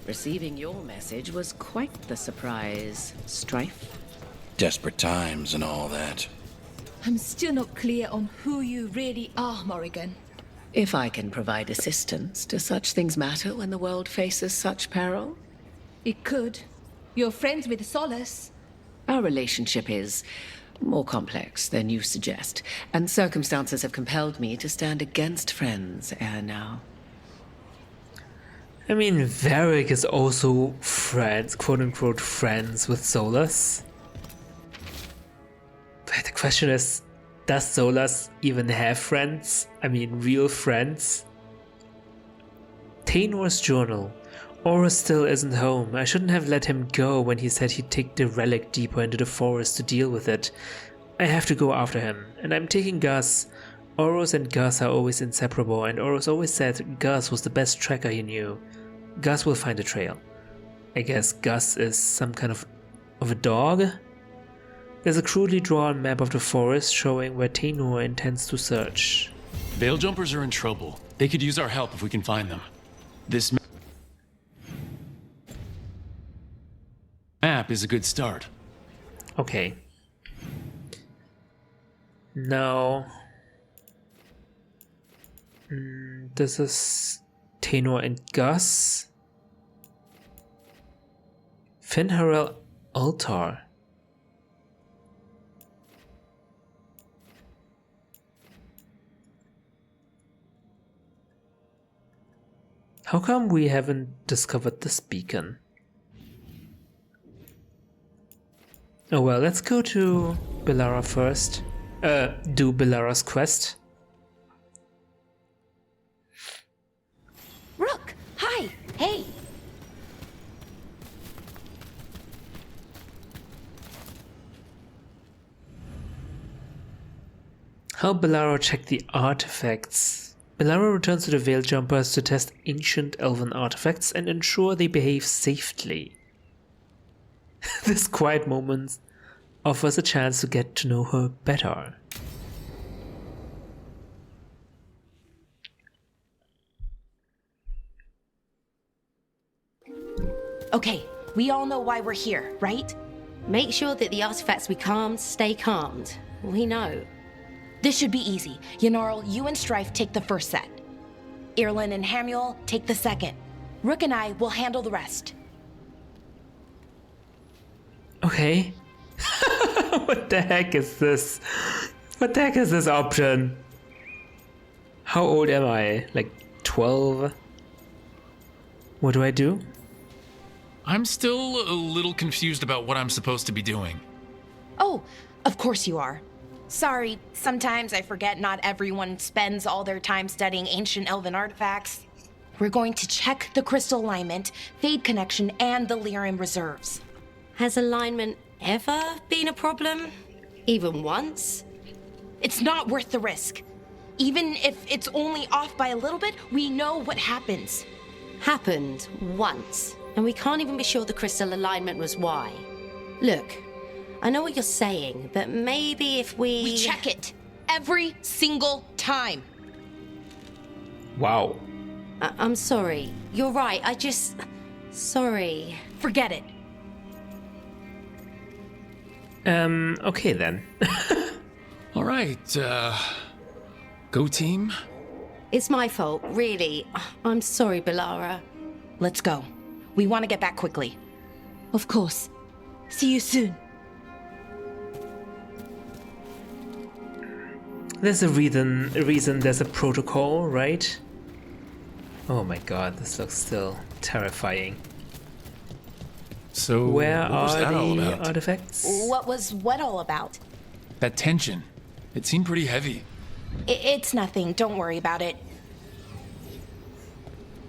Receiving your message was quite the surprise, Strife. Desperate times and all that. I'm still not clear on who you really are, Morrigan. If I can provide assistance, do such things matter when the world faces such peril? It could. You're friends with Solace. Our relationship is more complex than you suggest, and circumstances have compelled me to stand against friends ere now. I mean, Varric is also friends, quote-unquote friends with Solas. But the question is, does Solas even have friends? I mean, real friends? Teynor's journal. Aurus still isn't home. I shouldn't have let him go when he said he'd take the relic deeper into the forest to deal with it. I have to go after him, and I'm taking Gus. Aurus and Gus are always inseparable, and Aurus always said Gus was the best tracker he knew. Gus will find a trail. I guess Gus is some kind of a dog? There's a crudely drawn map of the forest showing where Teynor intends to search. Veil jumpers are in trouble. They could use our help if we can find them. This map is a good start. Okay. Now... this is Teynor and Gus. Finharel Altar. How come we haven't discovered this beacon? Oh well, let's go to Bellara first. Do Bellara's quest. Rook! Hi! Hey! Help Bellara check the artifacts. Bellara returns to the Veil Jumpers to test ancient elven artifacts and ensure they behave safely. This quiet moment offers a chance to get to know her better. Okay, we all know why we're here, right? Make sure that the artifacts we calmed stay calmed. We know. This should be easy. Yanarl, you and Strife take the first set. Irlin and Hamuel take the second. Rook and I will handle the rest. Okay. What the heck is this? What the heck is this option? How old am I? Like 12? What do I do? I'm still a little confused about what I'm supposed to be doing. Oh, of course you are. Sorry, sometimes I forget not everyone spends all their time studying ancient elven artifacts. We're going to check the crystal alignment, fade connection, and the lyrium reserves. Has alignment ever been a problem? Even once? It's not worth the risk. Even if it's only off by a little bit, we know what happens. Happened once, and we can't even be sure the crystal alignment was why. Look, I know what you're saying, but maybe if We check it every single time. Wow. I'm sorry. You're right. Sorry. Forget it. Okay then. All right, go team. It's my fault, really. I'm sorry, Bellara. Let's go. We want to get back quickly. Of course. See you soon. There's a reason there's a protocol, right? Oh my god, this looks still terrifying. So, Where what was are that all the about? artifacts? What was what all about? That tension. It seemed pretty heavy. It's nothing. Don't worry about it.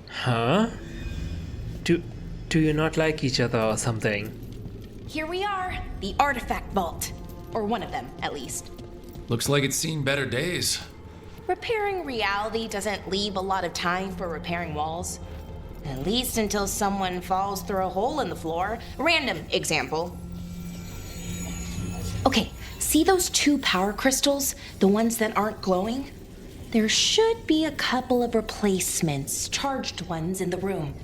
Huh? Do you not like each other or something? Here we are, the artifact vault. Or one of them, at least. Looks like it's seen better days. Repairing reality doesn't leave a lot of time for repairing walls. At least until someone falls through a hole in the floor. Random example. Okay, see those two power crystals? The ones that aren't glowing? There should be a couple of replacements, charged ones, in the room.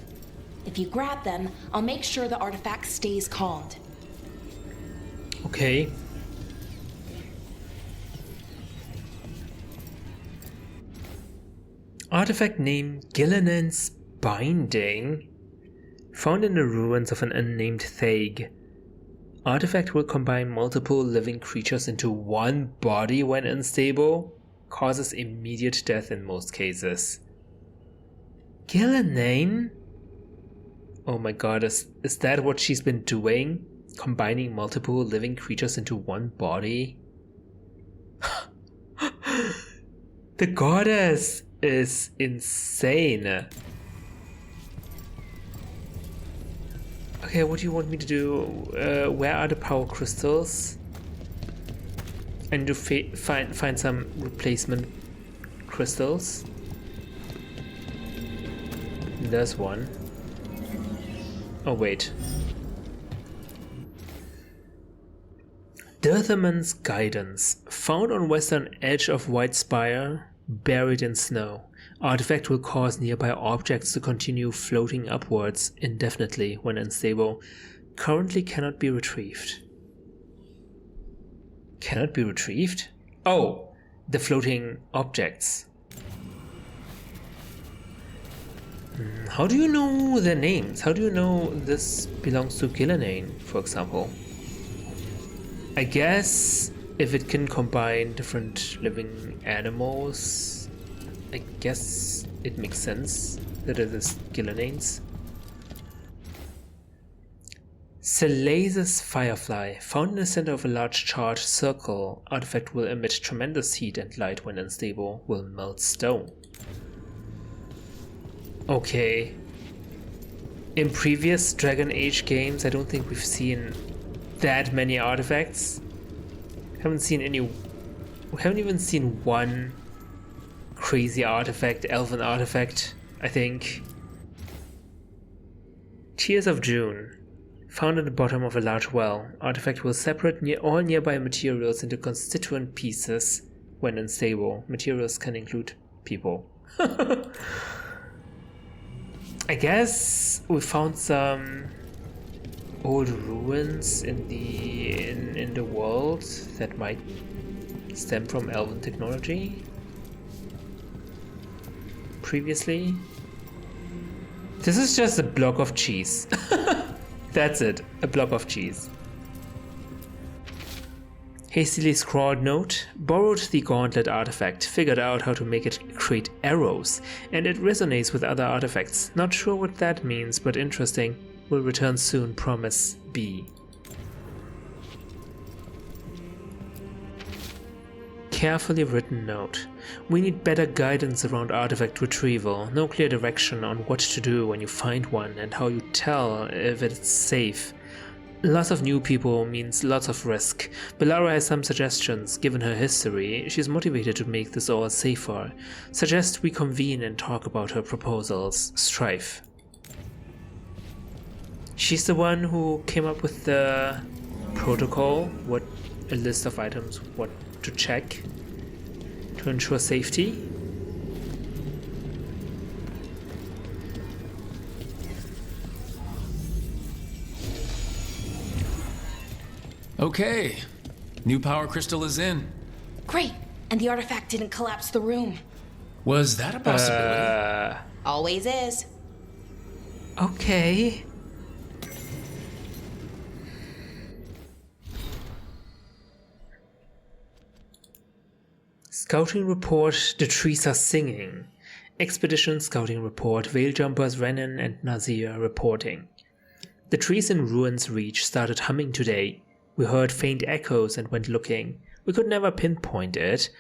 If you grab them, I'll make sure the artifact stays calmed. Okay. Artifact name Gillenan's Binding. Found in the ruins of an unnamed Thag. Artifact will combine multiple living creatures into one body when unstable. Causes immediate death in most cases. Gillenane? Oh my god, is that what she's been doing? Combining multiple living creatures into one body? The goddess is insane. Okay, what do you want me to do? Where are the power crystals? I need to find some replacement crystals. There's one. Oh wait. Dirthaman's Guidance. Found on western edge of White Spire, buried in snow. Artifact will cause nearby objects to continue floating upwards indefinitely when unstable. Currently cannot be retrieved. Cannot be retrieved? Oh, the floating objects. How do you know their names? How do you know this belongs to Gillenane, for example? I guess if it can combine different living animals, I guess it makes sense that it is Gillenane's. Celase's Firefly. Found in the center of a large charged circle, artifact will emit tremendous heat and light when unstable, will melt stone. Okay. In previous Dragon Age games, I don't think we've seen that many artifacts. We haven't even seen one crazy artifact, elven artifact, I think. Tears of June. Found at the bottom of a large well, artifact will separate all nearby materials into constituent pieces when unstable. Materials can include people. I guess we found some old ruins in the world that might stem from elven technology previously. This is just a block of cheese. That's it, a block of cheese. Hastily scrawled note, borrowed the gauntlet artifact, figured out how to make it create arrows, and it resonates with other artifacts. Not sure what that means, but interesting. Will return soon, promise B. Carefully written note. We need better guidance around artifact retrieval, no clear direction on what to do when you find one and how you tell if it's safe. Lots of new people means lots of risk. Belara has some suggestions. Given her history, she's motivated to make this all safer. Suggest we convene and talk about her proposals. Strife. She's the one who came up with the protocol, a list of items, what to check to ensure safety. Okay, new power crystal is in. Great, and the artifact didn't collapse the room. Was that a possibility? Always is. Okay. Scouting report, the trees are singing. Expedition scouting report, veil jumpers Renan and Nazir reporting. The trees in Ruins Reach started humming today. We heard faint echoes and went looking. We could never pinpoint it,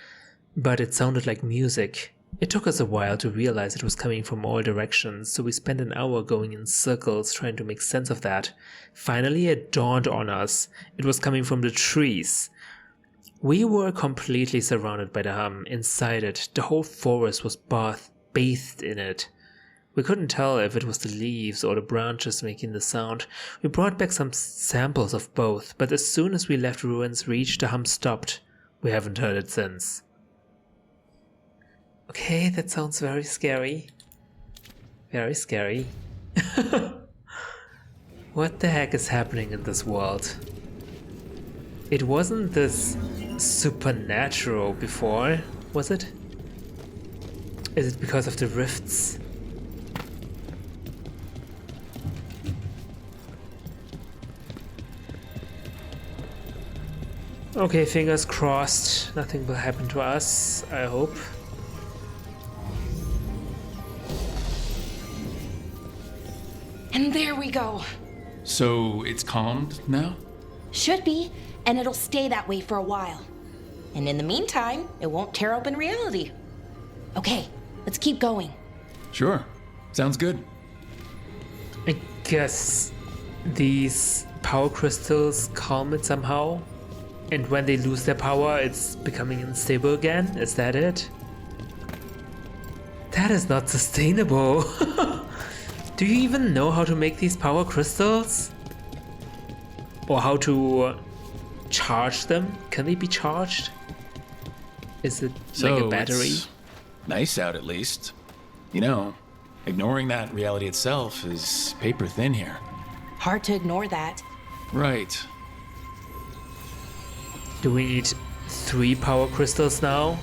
but it sounded like music. It took us a while to realize it was coming from all directions, so we spent an hour going in circles trying to make sense of that. Finally it dawned on us. It was coming from the trees. We were completely surrounded by the hum. Inside it, the whole forest was bathed in it. We couldn't tell if it was the leaves or the branches making the sound. We brought back some samples of both, but as soon as we left Ruins Reach, the hum stopped. We haven't heard it since. Okay, that sounds very scary. Very scary. What the heck is happening in this world? It wasn't this supernatural before, was it? Is it because of the rifts? Okay, fingers crossed. Nothing will happen to us, I hope. And there we go. So it's calmed now? Should be, and it'll stay that way for a while. And in the meantime, it won't tear open reality. Okay, let's keep going. Sure. Sounds good. I guess these power crystals calm it somehow. And when they lose their power, it's becoming unstable again? Is that it? That is not sustainable. Do you even know how to make these power crystals? Or how to charge them? Can they be charged? Is it like a battery? It's nice out at least. You know, ignoring that reality itself is paper thin here. Hard to ignore that. Right. Do we need 3 power crystals now?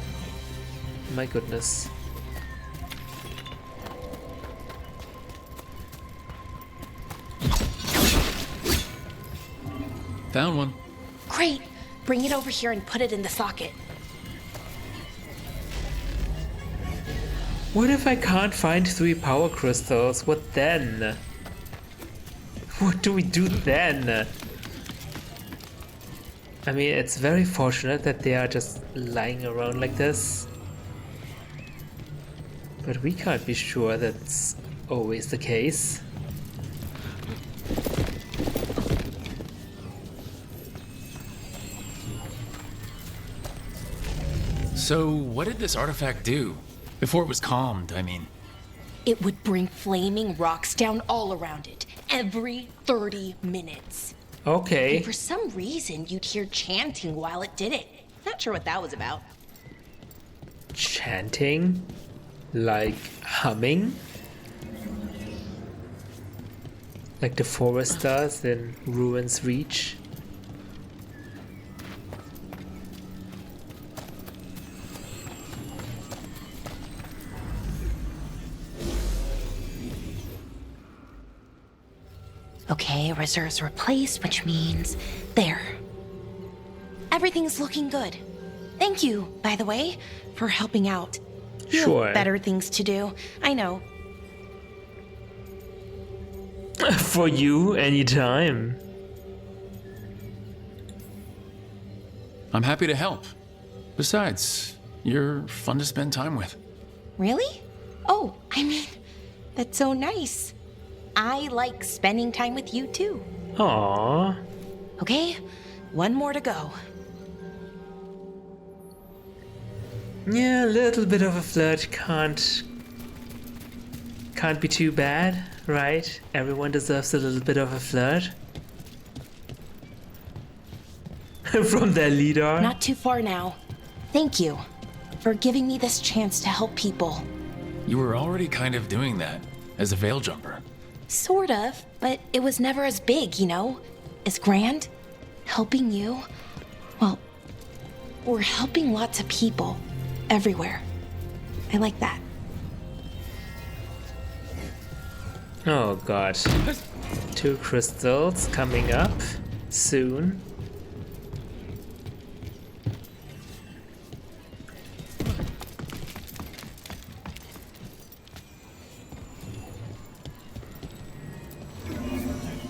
My goodness. Found one. Great. Bring it over here and put it in the socket. What if I can't find 3 power crystals? What then? What do we do then? I mean, it's very fortunate that they are just lying around like this. But we can't be sure that's always the case. So what did this artifact do? Before it was calmed, I mean. It would bring flaming rocks down all around it, every 30 minutes. Okay. And for some reason, you'd hear chanting while it did it. Not sure what that was about. Chanting? Like humming? Like the forest does in Ruin's Reach? Okay, reserves replaced, which means there. Everything's looking good. Thank you, by the way, for helping out. You have Sure. better things to do. I know. For you, anytime. I'm happy to help. Besides, you're fun to spend time with. Really? Oh, I mean, that's so nice. I like spending time with you too. Aww. Okay, one more to go. Yeah, a little bit of a flirt can't be too bad, right? Everyone deserves a little bit of a flirt. From their leader. Not too far now. Thank you for giving me this chance to help people. You were already kind of doing that as a veil jumper. Sort of, but it was never as big, you know? As grand. Helping you. Well, we're helping lots of people. Everywhere. I like that. Oh god. 2 crystals coming up soon.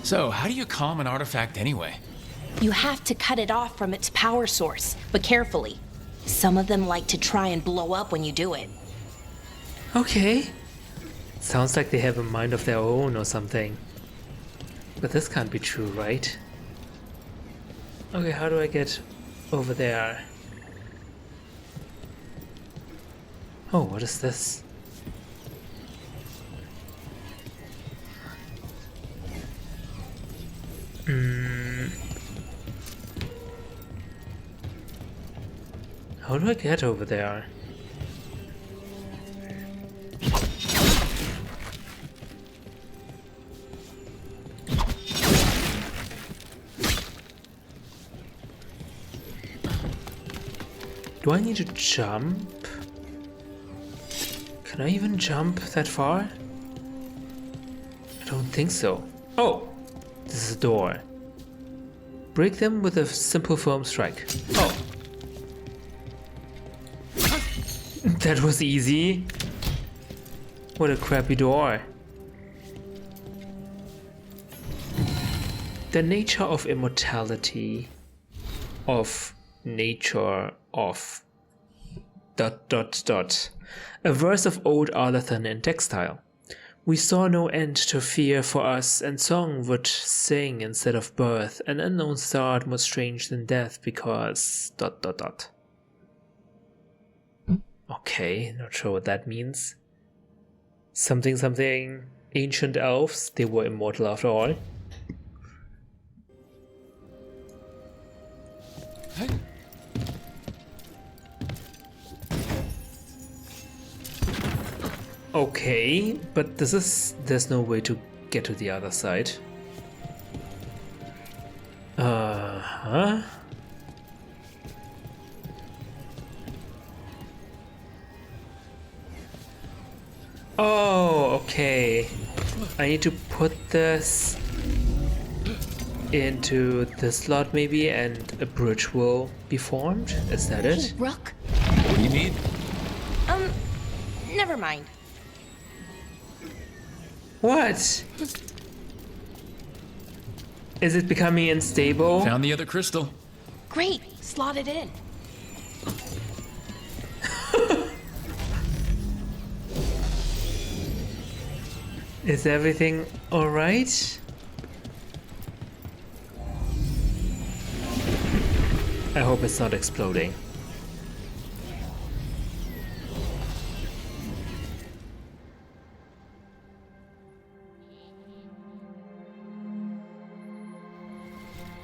So, how do you calm an artifact anyway? You have to cut it off from its power source, but carefully. Some of them like to try and blow up when you do it. Okay. Sounds like they have a mind of their own or something. But this can't be true, right? Okay, how do I get over there? Oh, what is this? How do I get over there? Do I need to jump? Can I even jump that far? I don't think so. Oh! This is a door. Break them with a simple firm strike. Oh! That was easy. What a crappy door. The nature of immortality. Of nature of... ... A verse of old Arlathan in textile. We saw no end to fear for us, and song would sing instead of birth. An unknown start more strange than death, because... ... Okay, not sure what that means. Something something... Ancient elves, they were immortal after all. Okay, but there's no way to get to the other side. Uh-huh. Oh, okay. I need to put this into the slot maybe, and a bridge will be formed. Is that it? Hey, Rook. What do you need? Never mind. What? Is it becoming unstable? Found the other crystal. Great, slot it in. Is everything alright? I hope it's not exploding.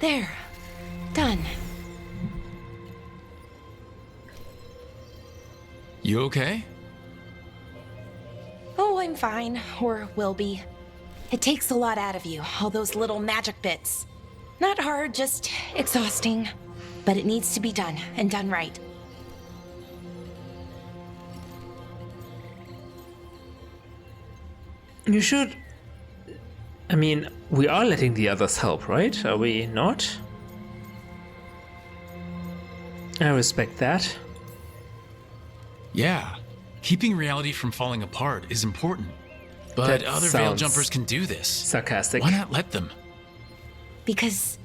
There. Done. You okay? Oh, I'm fine. Or will be. It takes a lot out of you, all those little magic bits. Not hard, just exhausting. But it needs to be done, and done right. You should... I mean, we are letting the others help, right? Are we not? I respect that. Yeah. Keeping reality from falling apart is important. But That other Veil sounds Jumpers can do this. Sarcastic. Why not let them? Because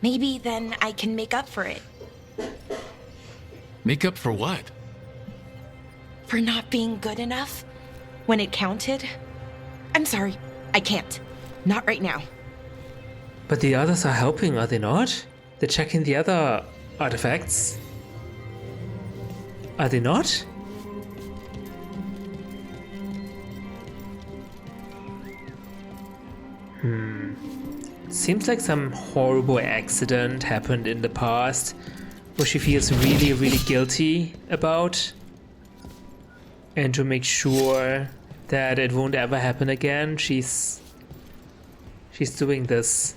maybe then I can make up for it. Make up for what? For not being good enough when it counted. I'm sorry, I can't. Not right now. But the others are helping, are they not? They're checking the other artifacts. Are they not? Seems like some horrible accident happened in the past, where she feels really, really guilty about. And to make sure that it won't ever happen again, she's doing this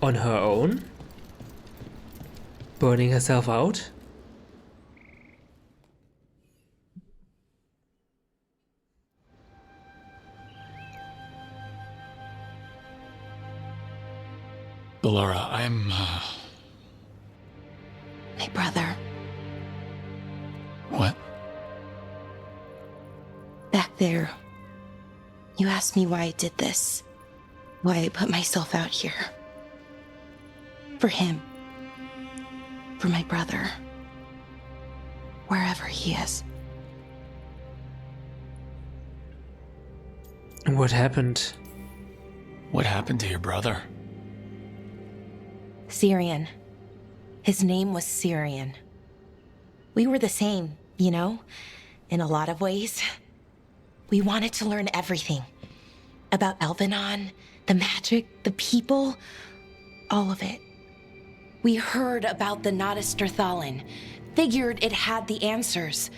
on her own, burning herself out. Ballora, I'm, My brother, What? back there. You asked me why I did this. Why I put myself out here. For him. For my brother. Wherever he is. What happened? What happened to your brother? Syrian. His name was Syrian. We were the same, you know, in a lot of ways. We wanted to learn everything. About Elvenon, the magic, the people, all of it. We heard about the Nodus Thalin, figured it had the answers,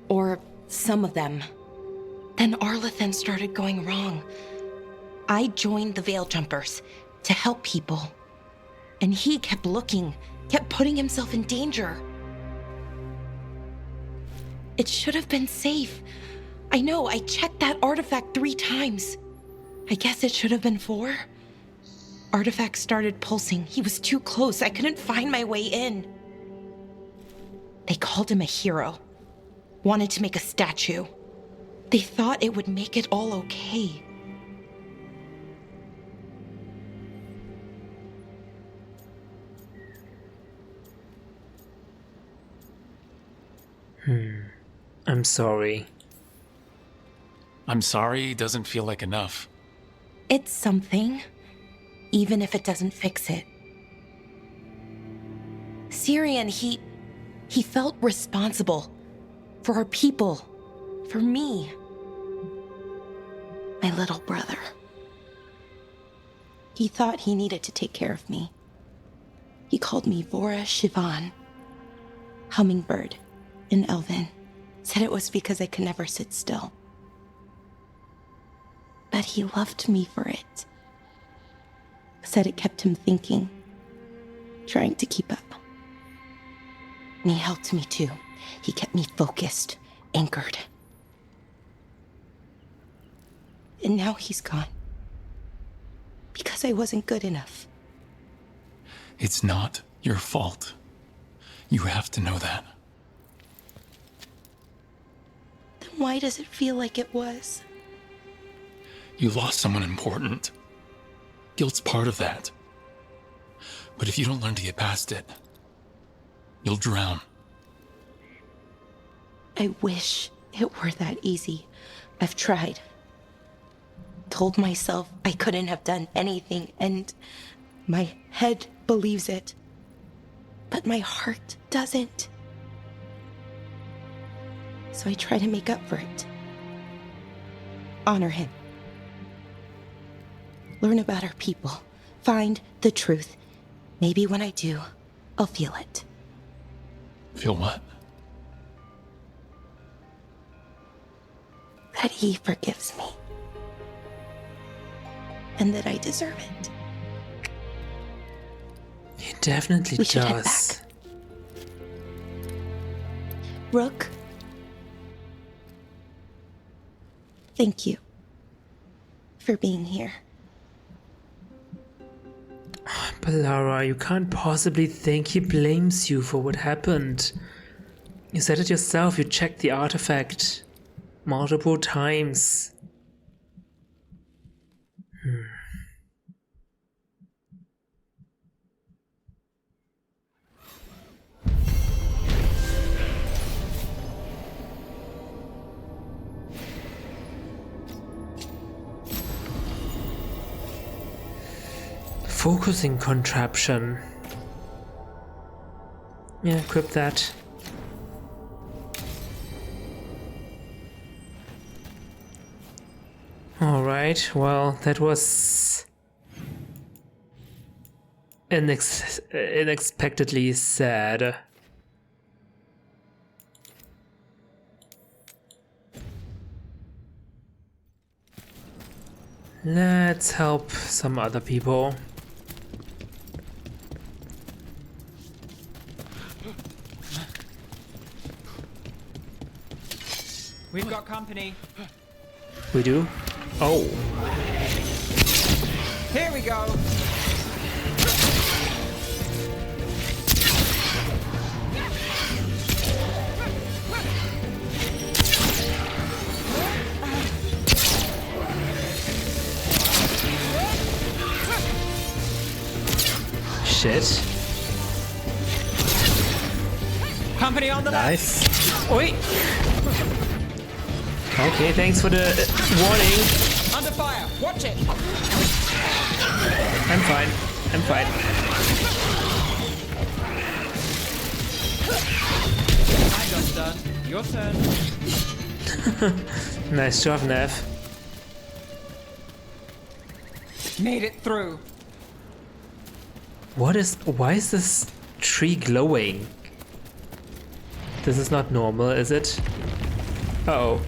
or some of them. Then Arlathan started going wrong. I joined the Veil Jumpers to help people. And he kept looking, kept putting himself in danger. It should have been safe. I know, I checked that artifact 3 times. I guess it should have been 4. Artifact started pulsing. He was too close. I couldn't find my way in. They called him a hero. Wanted to make a statue. They thought it would make it all okay. I'm sorry. I'm sorry doesn't feel like enough. It's something, even if it doesn't fix it. Syrian, he felt responsible for our people, for me, my little brother. He thought he needed to take care of me. He called me Vora Shivan, hummingbird in Elven. Said it was because I could never sit still. But he loved me for it. Said it kept him thinking, trying to keep up. And he helped me too. He kept me focused, anchored. And now he's gone. Because I wasn't good enough. It's not your fault. You have to know that. Then why does it feel like it was? You lost someone important. Guilt's part of that. But if you don't learn to get past it, you'll drown. I wish it were that easy. I've tried. Told myself I couldn't have done anything, and my head believes it. But my heart doesn't. So I try to make up for it. Honor him. Learn about our people. Find the truth. Maybe when I do, I'll feel it. Feel what? That he forgives me. And that I deserve it. He definitely We should head does. back. Rook. Thank you for being here. But Lara, you can't possibly think he blames you for what happened. You said it yourself, you checked the artifact multiple times. Focusing contraption. Yeah, equip that. Alright, well, that was unexpectedly sad. Let's help some other people. We've got company. We do? Oh. Here we go. Shit. Company on the left. Nice. Oi! Okay, thanks for the warning. Under fire. Watch it. I'm fine. I'm fine. My job's done. Your turn. Nice job, Nev. Made it through. Why is this tree glowing? This is not normal, is it? Uh-oh.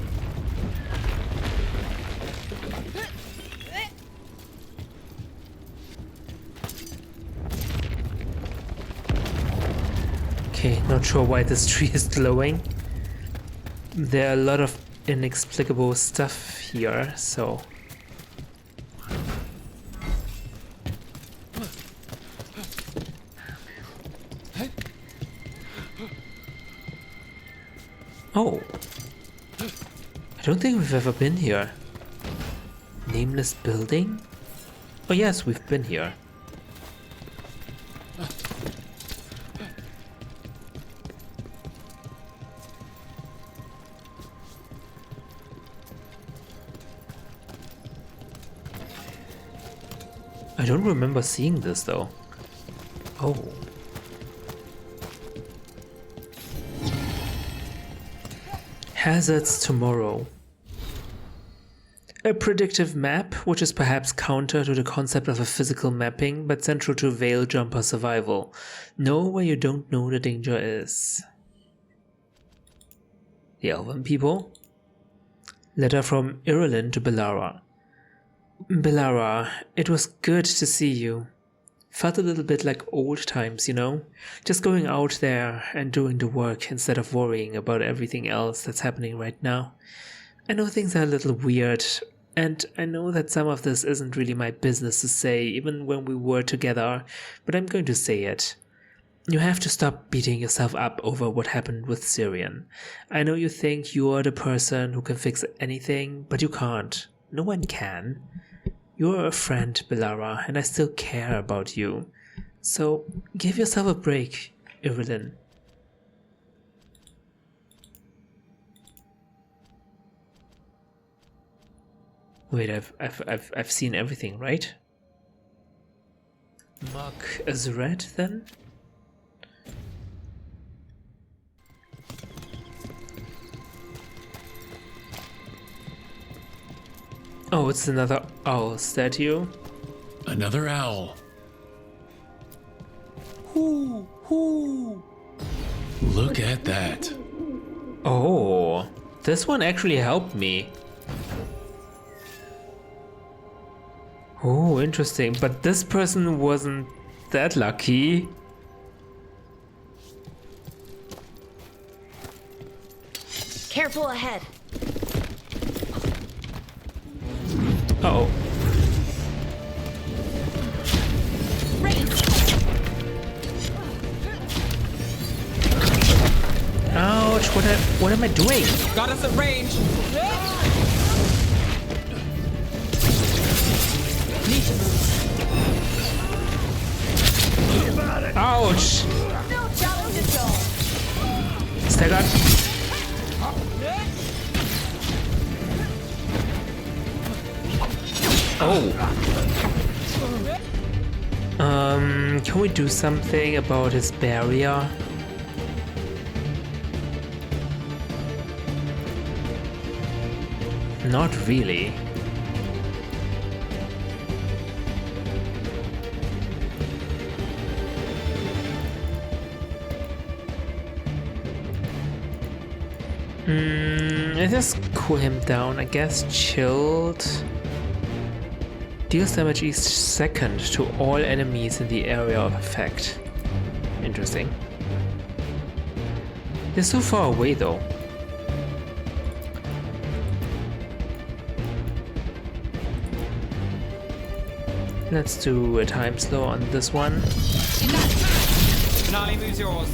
Okay, not sure why this tree is glowing. there are a lot of inexplicable stuff here, so... Oh! I don't think we've ever been here. Nameless building? Oh yes, we've been here. I don't remember seeing this though. Oh. Hazards tomorrow. A predictive map, which is perhaps counter to the concept of a physical mapping, but central to Veil Jumper survival. Know where you don't know the danger is. The Elven people. Letter from Irulan to Bellara. Bellara, it was good to see you. Felt a little bit like old times, you know? Just going out there and doing the work instead of worrying about everything else that's happening right now. I know things are a little weird, and I know that some of this isn't really my business to say, even when we were together, but I'm going to say it. You have to stop beating yourself up over what happened with Syrian. I know you think you are the person who can fix anything, but you can't. No one can. You're a friend, Bellara, and I still care about you. So, give yourself a break, Irulan. Wait, I've seen everything, right? Mark as red, then? Oh, it's another owl statue. Another owl. Hoo, hoo. Look at that. Oh, this one actually helped me. Oh, interesting. But this person wasn't that lucky. Careful ahead. Uh-oh. Ouch, what am I doing? Got us at range. Need to move. Ouch! No challenge at all. Staggered. Oh. Can we do something about his barrier? Not really. Let's just cool him down, I guess. Chilled. Deals damage each second to all enemies in the area of effect. Interesting. They're so far away though. Let's do a time slow on this one. Finale moves yours.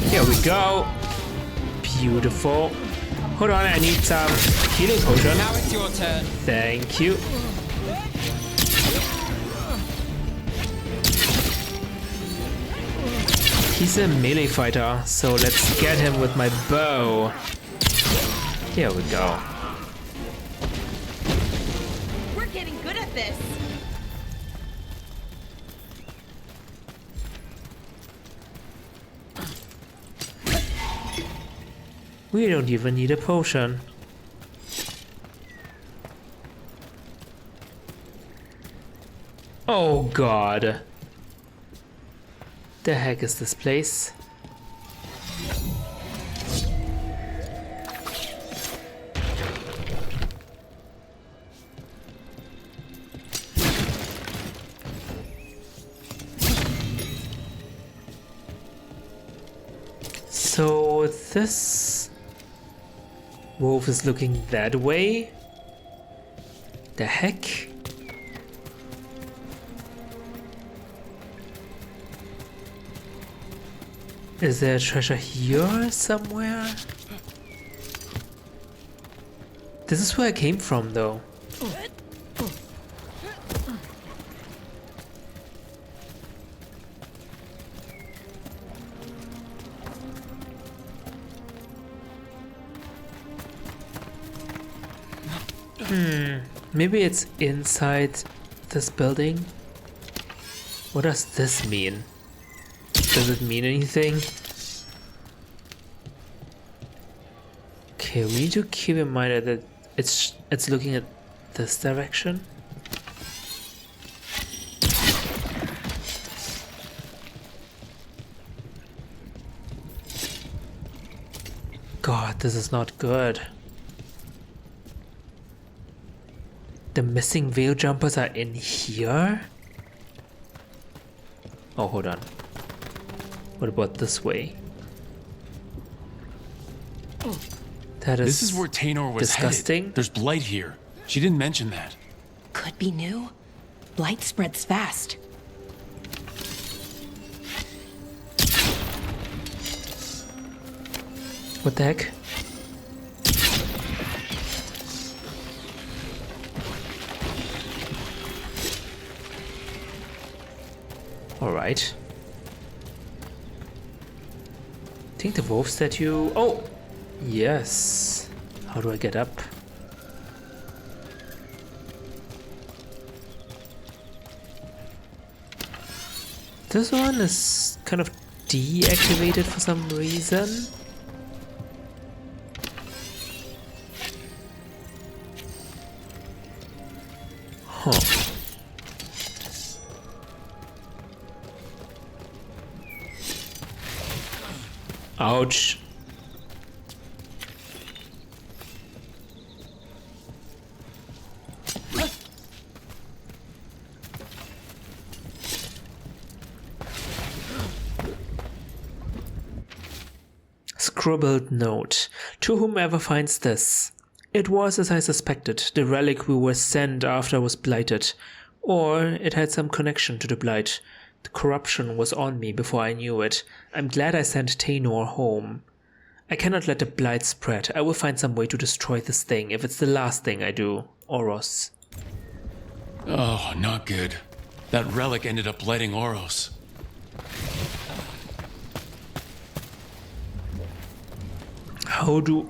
Here we go. Beautiful. Hold on, I need some healing potion. Now it's your turn. Thank you. He's a melee fighter, so let's get him with my bow. Here we go. We're getting good at this. We don't even need a potion. Oh god. The heck is this place? So this wolf is looking that way? The heck? Is there a treasure here somewhere? This is where I came from though. Maybe it's inside this building? What does this mean? Does it mean anything? Okay, we need to keep in mind that it's looking at this direction. God, this is not good. The missing veil jumpers are in here? Oh, hold on. What about this way? That is This is where Tainor was disgusting. headed. There's blight here. She didn't mention that. Could be new. Blight spreads fast. What the heck? Alright. I think the wolf statue... Oh! Yes. How do I get up? This one is kind of deactivated for some reason. Huh. Ouch. Scribbled note. To whomever finds this. It was as I suspected, the relic we were sent after was blighted. Or it had some connection to the blight. The corruption was on me before I knew it. I'm glad I sent Tainor home. I cannot let the blight spread. I will find some way to destroy this thing if it's the last thing I do. Oros. Oh, not good. That relic ended up blighting Oros. How do...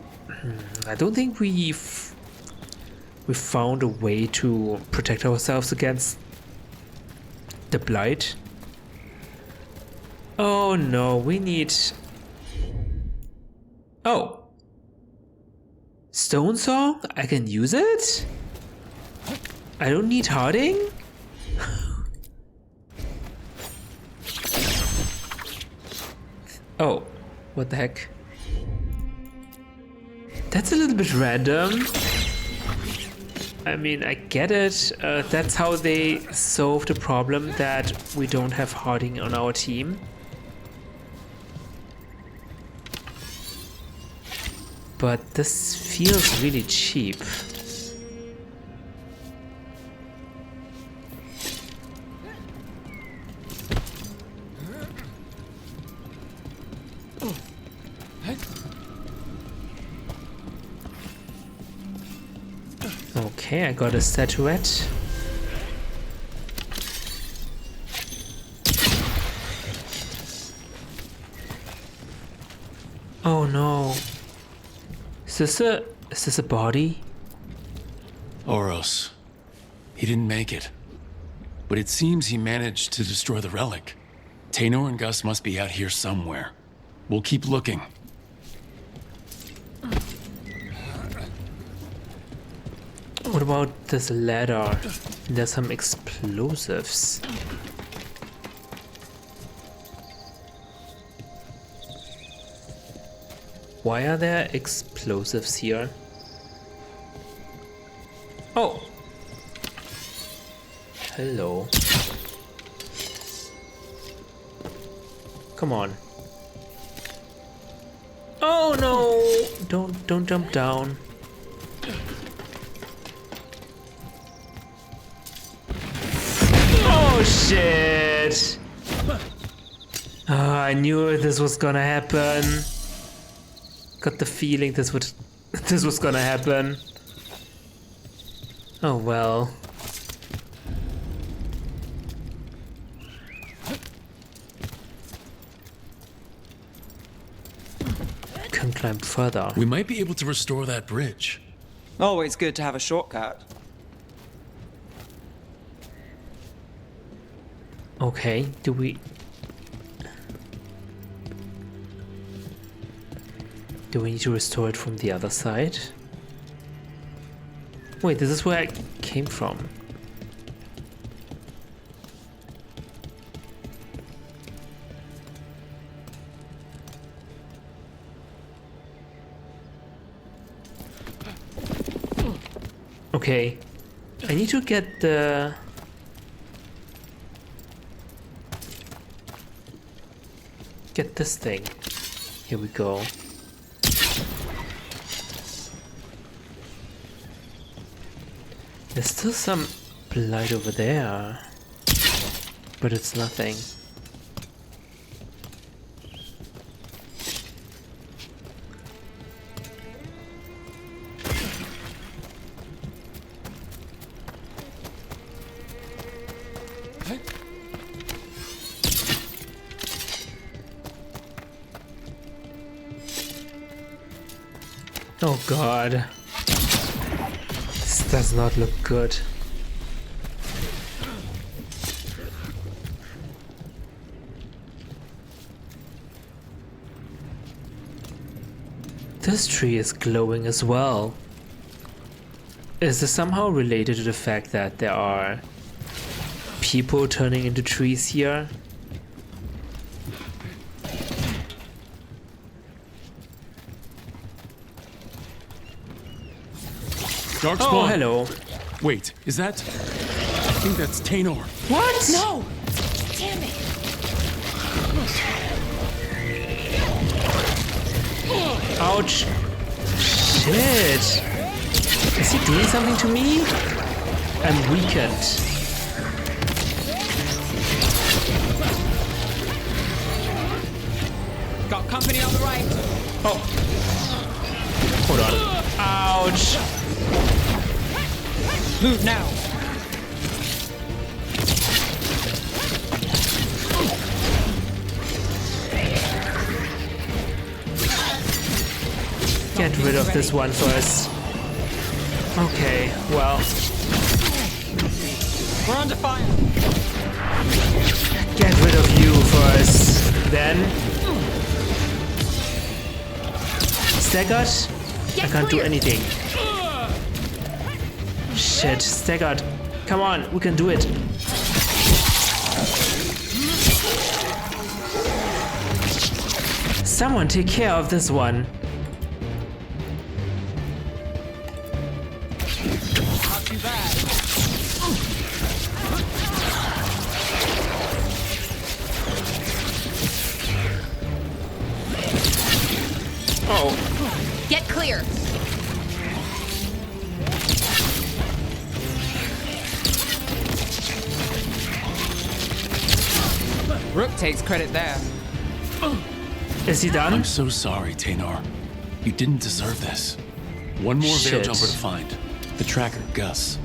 I don't think we found a way to protect ourselves against the blight. Oh no, we need... Oh! Stone Song? I can use it? I don't need Harding? Oh, what the heck? That's a little bit random. I mean, I get it. That's how they solve the problem that we don't have Harding on our team. But this feels really cheap. Okay, I got a statuette. Oh no. Is this a body? Oros. He didn't make it. But it seems he managed to destroy the relic. Tainor and Gus must be out here somewhere. We'll keep looking. What about this ladder? There's some explosives. Why are there explosives here? Oh! Hello. Come on. Oh no! Don't jump down. Oh shit! I knew this was gonna happen. Got the feeling this was gonna happen. Oh well. Can climb further. We might be able to restore that bridge. Always good to have a shortcut. Okay, do we need to restore it from the other side? Wait, this is where I came from. Okay, I need to get this thing. Here we go. There's still some blight over there, but it's nothing. Oh god. This does not look good. This tree is glowing as well. Is this somehow related to the fact that there are people turning into trees here? Darkspawn. Oh, hello. Wait, is that? I think that's Tainor. What? No! Damn it! Ouch. Shit. Is he doing something to me? I'm weakened. Got company on the right. Oh. Hold on. Ouch. Move now. Get rid of this one first. Okay, well. We're under fire. Get rid of you first. Then. Staggered? I can't do anything. Shit, staggered. Come on, we can do it. Someone take care of this one. Not too bad. Oh, Get clear! Rook takes credit there. is he done? I'm so sorry, Tainor. You didn't deserve this. One more Veil Shit. Jumper to find. The tracker, Gus.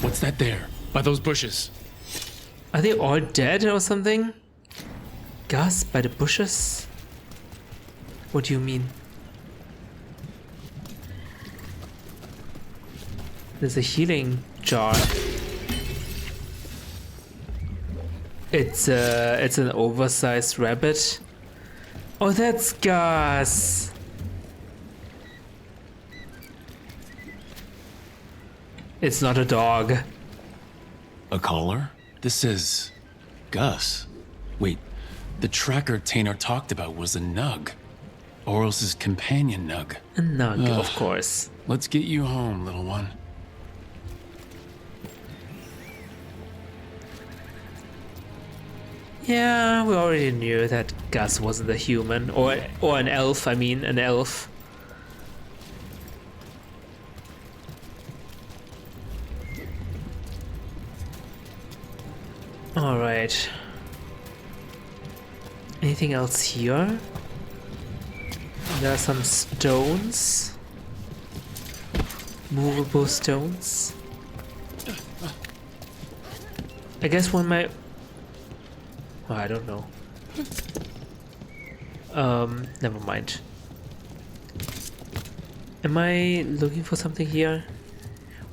What's that there? By those bushes. Are they all dead or something? Gus by the bushes? What do you mean? There's a healing jar. It's an oversized rabbit. Oh, that's Gus. It's not a dog. A collar? This is Gus. Wait, the tracker Tainor talked about was a nug. Oros's companion nug. A nug, Ugh. of course. Let's get you home, little one. Yeah, we already knew that Gus wasn't a human, or an elf. I mean, an elf. All right. Anything else here? There are some stones. Movable stones. I guess one might... Oh, I don't know. Never mind. Am I looking for something here?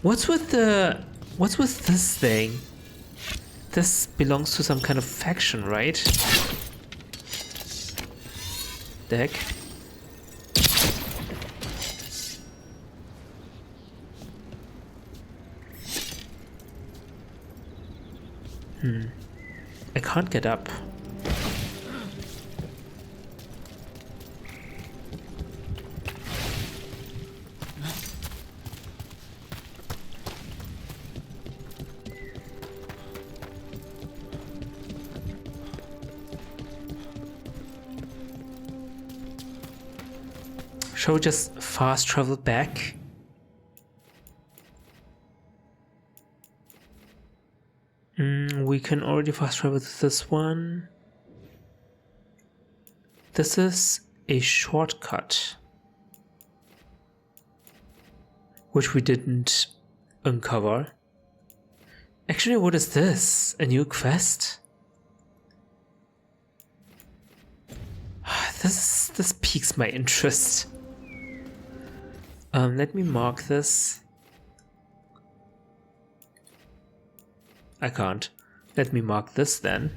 What's with this thing? This belongs to some kind of faction, right? The heck? I can't get up. Shall we just fast travel back? We can already fast travel to this one. This is a shortcut, which we didn't uncover. Actually, what is this? A new quest? This piques my interest. Let me mark this. I can't. Let me mark this then.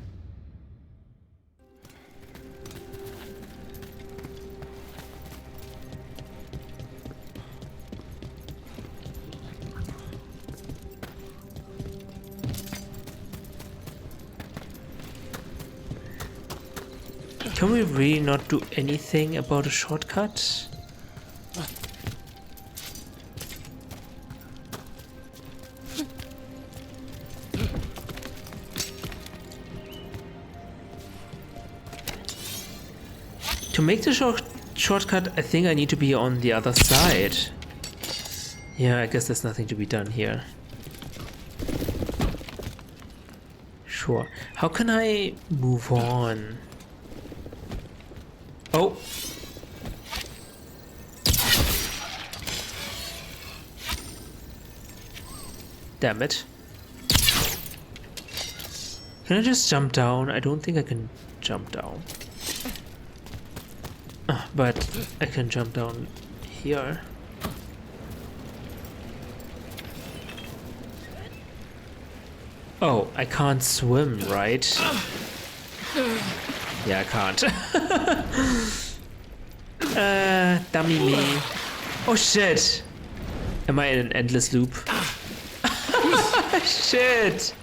Can we really not do anything about a shortcut? To make the shortcut, I think I need to be on the other side. Yeah, I guess there's nothing to be done here. Sure. How can I move on? Oh! Damn it. Can I just jump down? I don't think I can jump down. But I can jump down here. Oh, I can't swim, right? Yeah, I can't. Dummy me. Oh shit! Am I in an endless loop? Shit!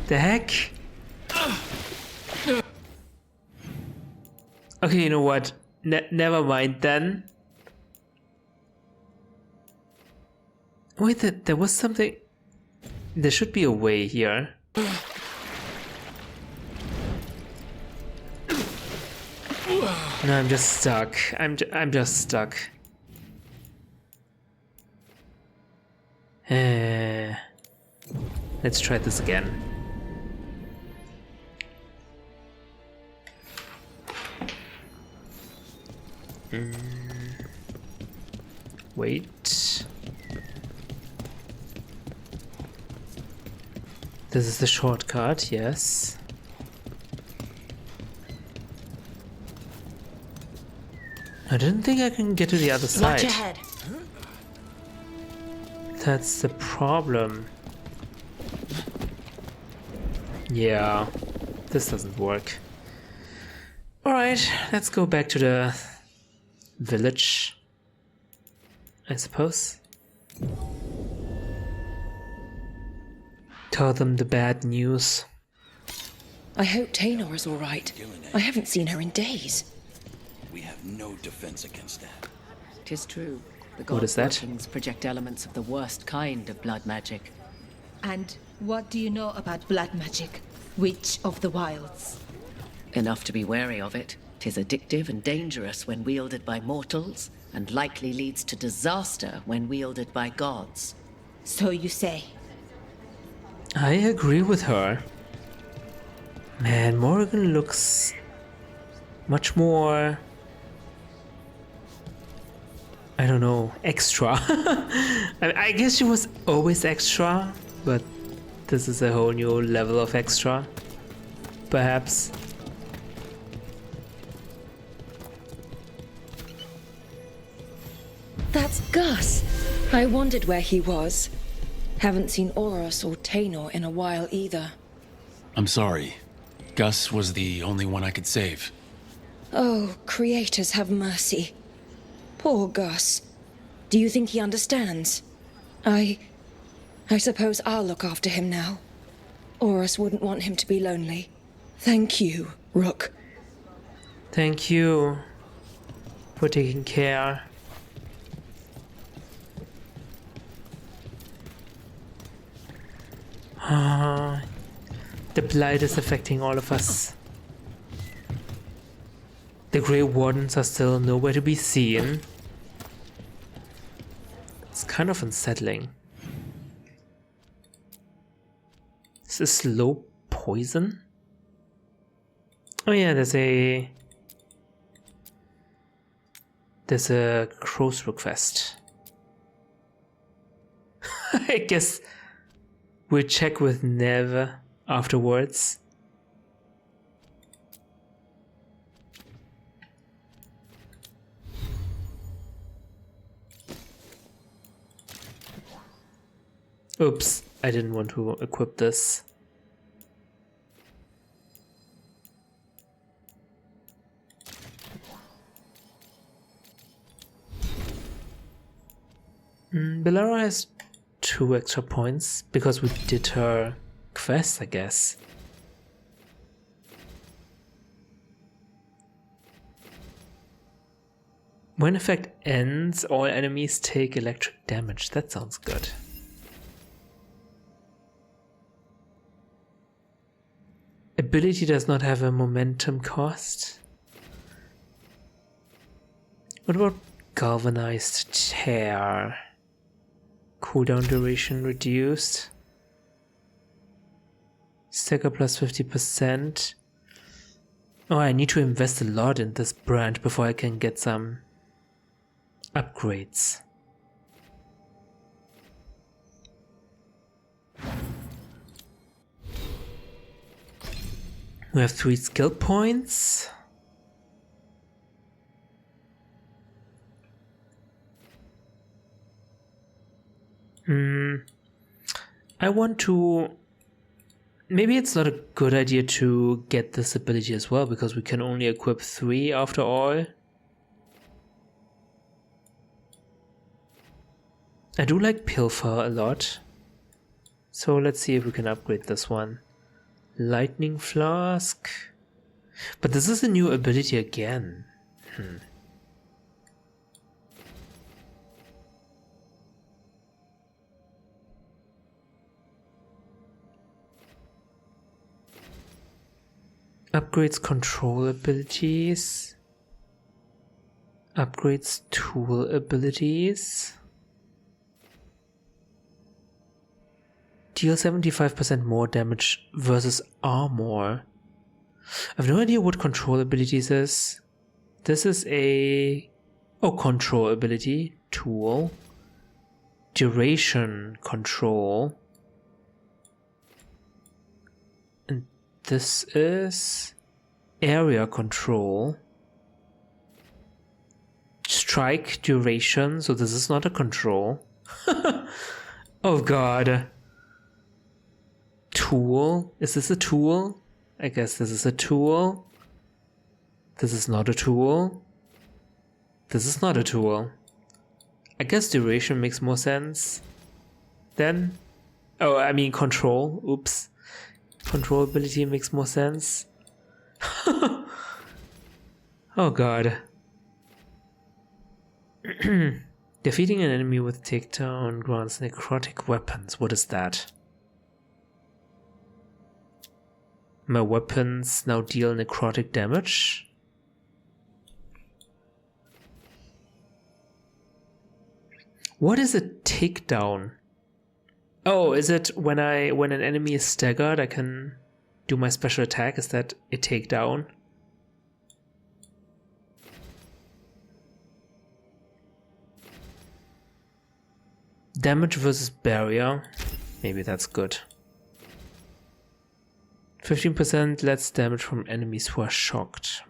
The heck? Okay, you know what? Never mind then. Wait, there was something... There should be a way here. No, I'm just stuck. I'm just stuck. Let's try this again. Wait. This is the shortcut, yes. I didn't think I can get to the other side. Watch ahead. That's the problem. Yeah, this doesn't work. Alright, let's go back to the village, I suppose. Tell them the bad news. I hope Taynor is all right. I haven't seen her in days. We have no defense against that. 'Tis true. The What is that? God's workings project elements of the worst kind of blood magic. And what do you know about blood magic? Witch of the Wilds. Enough to be wary of it. 'Tis addictive and dangerous when wielded by mortals, and likely leads to disaster when wielded by gods. So you say. I agree with her. Man, Morrigan looks much more, I don't know, extra. I guess she was always extra, but this is a whole new level of extra, perhaps. That's Gus. I wondered where he was. Haven't seen Oros or Tainor in a while either. I'm sorry. Gus was the only one I could save. Oh, creators have mercy. Poor Gus. Do you think he understands? I suppose I'll look after him now. Oros wouldn't want him to be lonely. Thank you, Rook. Thank you for taking care. The blight is affecting all of us. The Grey Wardens are still nowhere to be seen. It's kind of unsettling. Is this slow poison? Oh yeah, there's a crow's request. I guess we'll check with Nev afterwards. Oops, I didn't want to equip this. Bellara has 2 extra points because we did her quest, I guess. When effect ends, all enemies take electric damage. That sounds good. Ability does not have a momentum cost. What about galvanized tear? Cooldown duration reduced. Stagger plus 50%. Oh, I need to invest a lot in this brand before I can get some upgrades. We have 3 skill points. I want to... Maybe it's not a good idea to get this ability as well, because we can only equip 3 after all. I do like Pilfer a lot. So let's see if we can upgrade this one. Lightning Flask. But this is a new ability again. Upgrades control abilities. Upgrades tool abilities. Deal 75% more damage versus armor. I have no idea what control abilities is. This is a... Oh, control ability. Tool. Duration control. And this is... area control. Strike duration. So this is not a control. Oh god. Tool? Is this a tool? I guess this is a tool. This is not a tool. This is not a tool. I guess duration makes more sense. Then? Oh, I mean control. Oops. Control ability makes more sense. Oh god. Defeating an enemy with takedown grants necrotic weapons. What is that? My weapons now deal necrotic damage. What is a takedown? Oh, is it when an enemy is staggered, I can do my special attack? Is that a takedown? Damage versus barrier. Maybe that's good. 15% less damage from enemies who are shocked.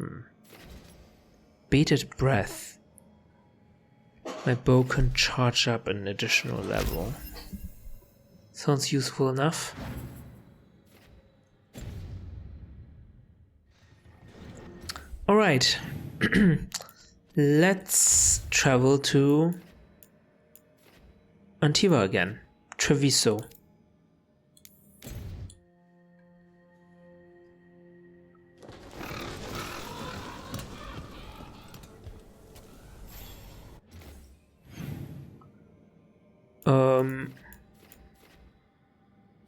Bated breath. My bow can charge up an additional level. Sounds useful enough. Alright. Let's travel to Antiva again. Treviso.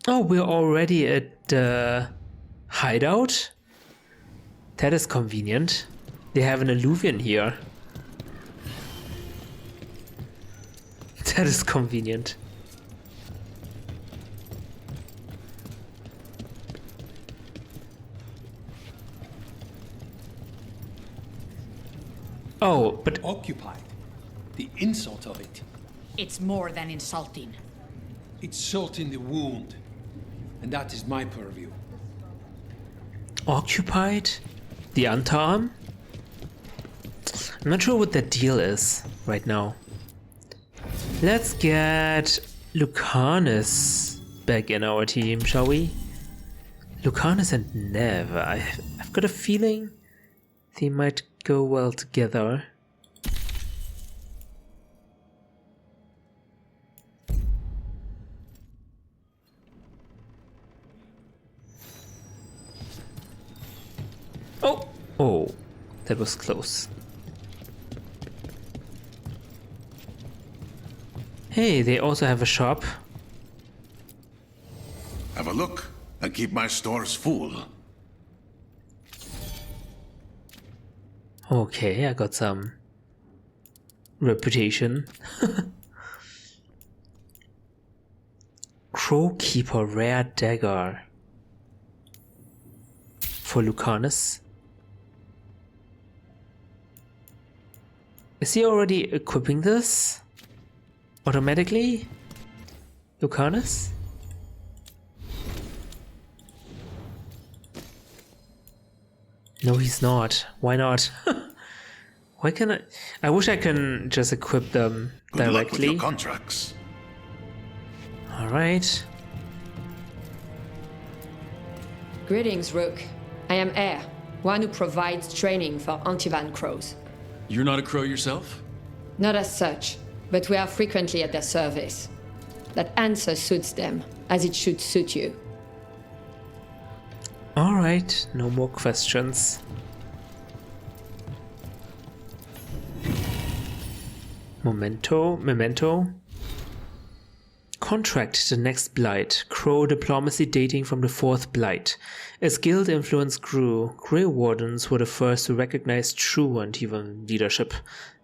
Oh, we're already at the hideout? That is convenient. They have an alluvian here. That is convenient. Oh, but occupied. The insult of it. It's more than insulting. It's salt in the wound. And that is my purview. Occupied? The Antarm? I'm not sure what the deal is right now. Let's get Lucanus back in our team, shall we? Lucanus and Nev. I've got a feeling they might go well together. Oh, that was close. Hey, they also have a shop. Have a look and keep my stores full. Okay, I got some reputation. Crowkeeper rare dagger for Lucanus. Is he already equipping this automatically? Lucanus? No, he's not. Why not? Why can I wish I can just equip them Good luck with directly. your contracts. Alright. Greetings, Rook. I am Air, one who provides training for Antivan crows. You're not a crow yourself? Not as such, but we are frequently at their service. That answer suits them, as it should suit you. Alright, no more questions. Memento. Contract the next blight. Crow diplomacy dating from the fourth blight. As guild influence grew, Grey Wardens were the first to recognize true Antivan leadership.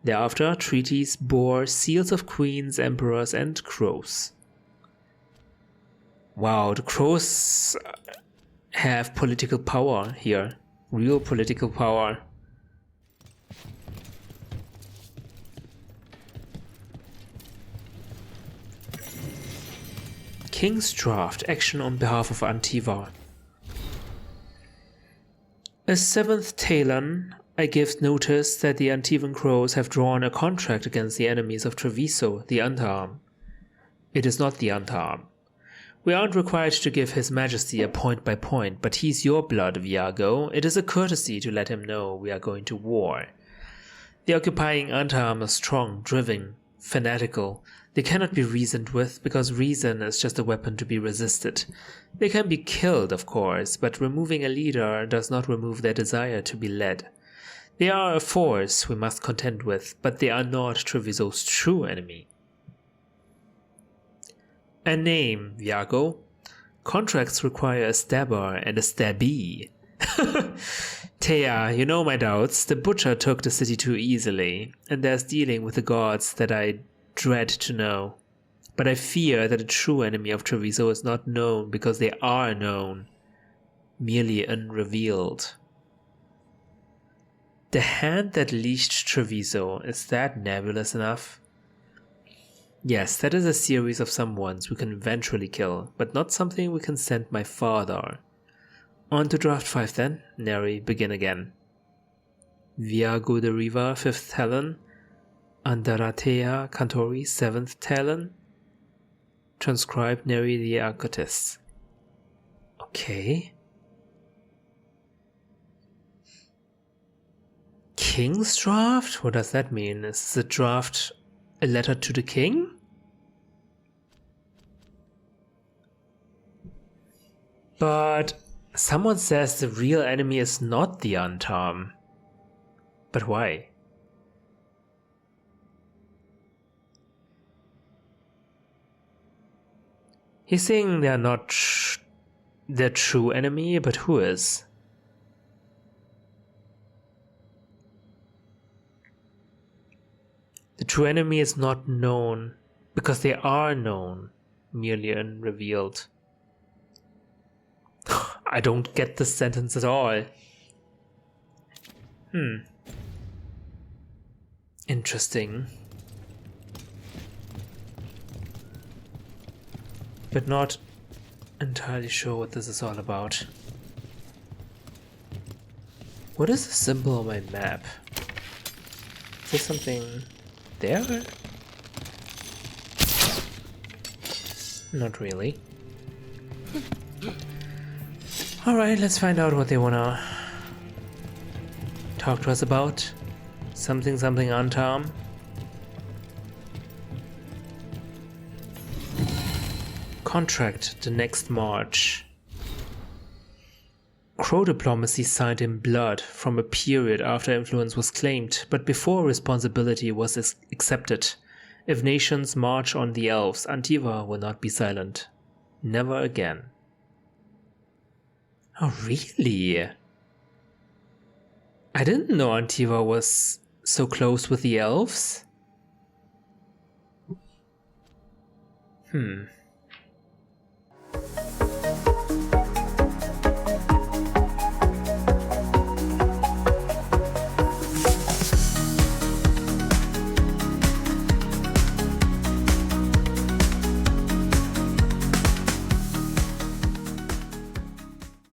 Thereafter, treaties bore seals of queens, emperors, and crows. Wow, the crows have political power here. Real political power. King's Draft. Action on behalf of Antiva. As 7th Talon, I give notice that the Antivan Crows have drawn a contract against the enemies of Treviso, the Underarm. It is not the Underarm. We aren't required to give His Majesty a point by point, but he's your blood, Viago. It is a courtesy to let him know we are going to war. The occupying Underarm are strong, driven, fanatical. They cannot be reasoned with, because reason is just a weapon to be resisted. They can be killed, of course, but removing a leader does not remove their desire to be led. They are a force we must contend with, but they are not Treviso's true enemy. A name, Viago. Contracts require a stabber and a stabbee. Thea, you know my doubts. The butcher took the city too easily, and there's dealing with the gods that I dread to know. But I fear that the true enemy of Treviso is not known because they are known, merely unrevealed. The hand that leashed Treviso, is that nebulous enough? Yes, that is a series of someones we can eventually kill, but not something we can send my father. On to draft 5 then. Neri, begin again. Viago de Riva, 5th Talon. Andaratea Cantori, 7th Talon. Transcribe Neri the Architect. Okay. King's draft? What does that mean? Is the draft a letter to the king? But someone says the real enemy is not the Untarm. But why? He's saying they're not the true enemy, but who is? The true enemy is not known, because they are known, merely unrevealed. I don't get this sentence at all. Interesting. But not entirely sure what this is all about. What is the symbol on my map? Is there something there? Not really. Alright, let's find out what they wanna talk to us about. Something Untarm. Contract the next March. Crow diplomacy signed in blood from a period after influence was claimed, but before responsibility was accepted. If nations march on the elves, Antiva will not be silent. Never again. Oh, really? I didn't know Antiva was so close with the elves.